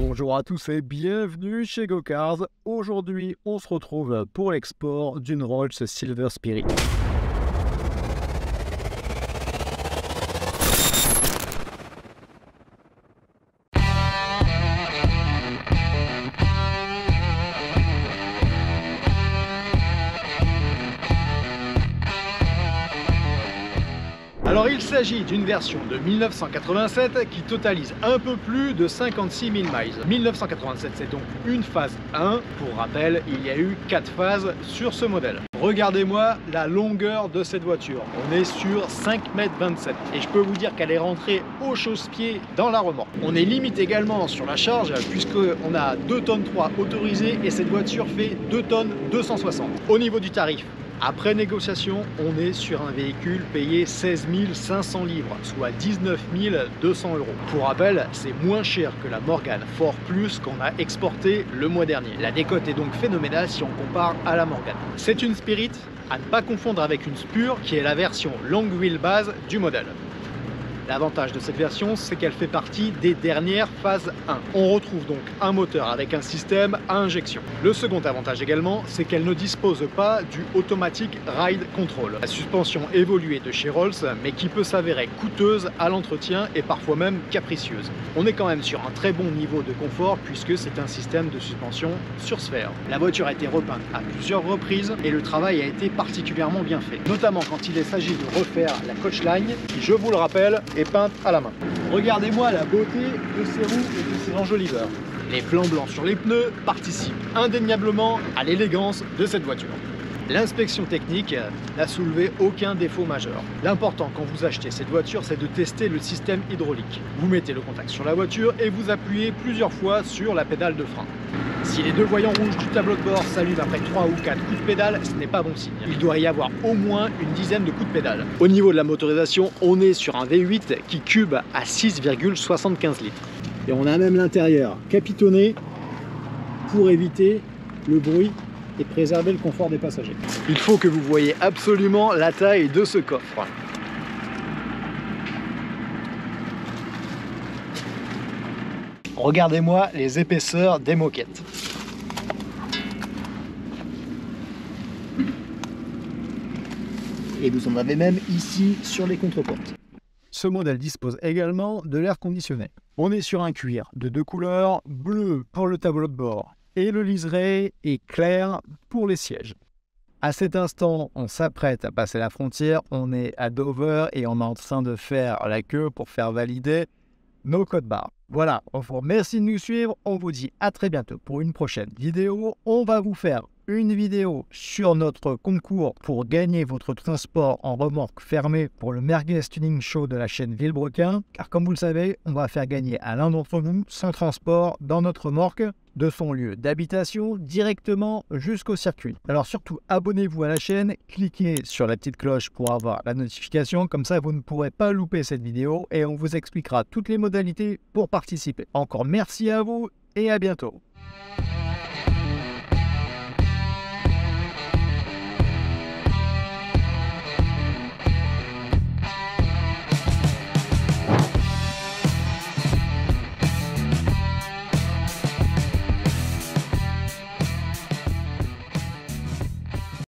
Bonjour à tous et bienvenue chez GoCars. Aujourd'hui, on se retrouve pour l'export d'une Rolls Silver Spirit. Alors il s'agit d'une version de 1987 qui totalise un peu plus de 56 000 miles. 1987 c'est donc une phase 1. Pour rappel, il y a eu 4 phases sur ce modèle. Regardez-moi la longueur de cette voiture. On est sur 5,27 m et je peux vous dire qu'elle est rentrée au chausse-pied dans la remorque. On est limite également sur la charge puisqu'on a 2,3 tonnes autorisées et cette voiture fait 2 tonnes 260. Au niveau du tarif, après négociation, on est sur un véhicule payé 16 500 livres, soit 19 200 euros. Pour rappel, c'est moins cher que la Morgan Ford Plus qu'on a exportée le mois dernier. La décote est donc phénoménale si on compare à la Morgan. C'est une Spirit à ne pas confondre avec une Spur qui est la version long wheelbase du modèle. L'avantage de cette version, c'est qu'elle fait partie des dernières phases 1. On retrouve donc un moteur avec un système à injection. Le second avantage également, c'est qu'elle ne dispose pas du Automatic Ride Control. La suspension évoluée de chez Rolls, mais qui peut s'avérer coûteuse à l'entretien et parfois même capricieuse. On est quand même sur un très bon niveau de confort puisque c'est un système de suspension sur sphère. La voiture a été repeinte à plusieurs reprises et le travail a été particulièrement bien fait. Notamment quand il s'agit de refaire la coachline, qui, je vous le rappelle, est peinte à la main. Regardez-moi la beauté de ces roues et de ces enjoliveurs. Les flancs blancs sur les pneus participent indéniablement à l'élégance de cette voiture. L'inspection technique n'a soulevé aucun défaut majeur. L'important quand vous achetez cette voiture, c'est de tester le système hydraulique. Vous mettez le contact sur la voiture et vous appuyez plusieurs fois sur la pédale de frein. Si les deux voyants rouges du tableau de bord s'allument après 3 ou 4 coups de pédale, ce n'est pas bon signe. Il doit y avoir au moins une dizaine de coups de pédale. Au niveau de la motorisation, on est sur un V8 qui cube à 6,75 litres. Et on a même l'intérieur capitonné pour éviter le bruit et préserver le confort des passagers. Il faut que vous voyez absolument la taille de ce coffre. Regardez-moi les épaisseurs des moquettes. Et vous en avez même ici sur les contreportes. Ce modèle dispose également de l'air conditionné. On est sur un cuir de 2 couleurs, bleu pour le tableau de bord et le liseré est clair pour les sièges. À cet instant, on s'apprête à passer la frontière, on est à Dover et on est en train de faire la queue pour faire valider nos codes barres. Voilà, on vous remercie de nous suivre, on vous dit à très bientôt pour une prochaine vidéo. On va vous faire une vidéo sur notre concours pour gagner votre transport en remorque fermée pour le Merguez Tuning Show de la chaîne Villebrequin. Car comme vous le savez, on va faire gagner à l'un d'entre nous son transport dans notre remorque de son lieu d'habitation directement jusqu'au circuit. Alors surtout, abonnez-vous à la chaîne, cliquez sur la petite cloche pour avoir la notification, comme ça vous ne pourrez pas louper cette vidéo et on vous expliquera toutes les modalités pour participer. Encore merci à vous et à bientôt.